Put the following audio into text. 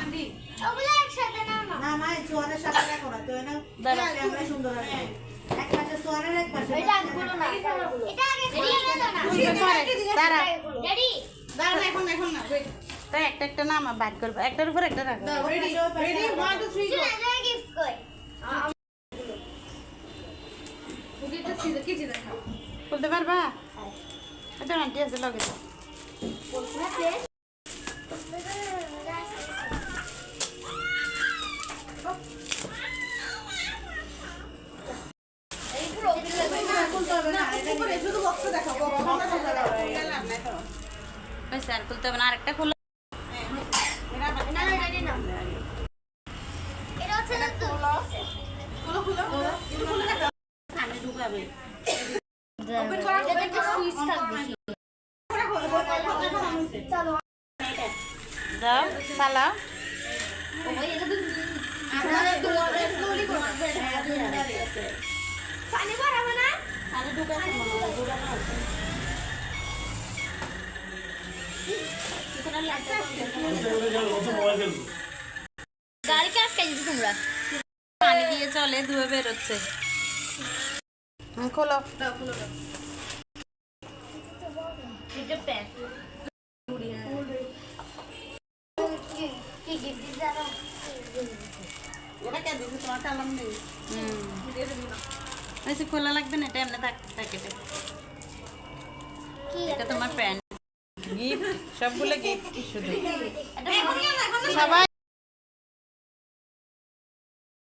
ওগুলো একসাথে নাও না। না মা সোয়ারের সাথে রাখো না তো না ক্যামেরা সুন্দর আসবে এক পাশে সোয়ারের এক পাশে এটা আগে খুলো না। এটা আগে খুলে দাও না। দাঁড়া ড্যাডি দাঁড়া এখন না তাই একটা একটা নাম বাদ করবো একটার উপর একটা রাখো রেডি 1 2 3 শুনে যা গিফট কই। ওকেটা সিধা কি জিদা খাও খুলতে পারবা এটা আন্টি আছে লগে তো এই পুরো খুলতে হবে না এটা উপরে শুধু বক্স দেখাও বক্সটা দেখাও ওই স্যার খুলতে হবে না আরেকটা খোলো না না ড্যাডি না। এটা হচ্ছে না তো। খুলো কানে ঢুকাবে ওপেন করা এটা একটা সুইচ থাকবে। চলো। দাও চালাও ও ভাই এটা তো আপনারা দুয়ারে স্লোলি করবে হ্যাঁ দুয়ারে আছে পানি ভরাবো না? কানে ঢুকাছে মনে হয় ঢুকানো আছে গাড়িকে আটকে দিচ্ছি তোমরা। পানি দিয়ে চলে ধুয়ে বেরোচ্ছে খোলো এটা প্যাক। কি গিফট দিতে জানো? এটা কে দিছে তোমার কালাম নেই বেশি খোলা লাগবে না এটা এমনি থাকে কি এটা তোমার প্যান্ট গিফট সবগুলো গিফট শুধু এটা সবাই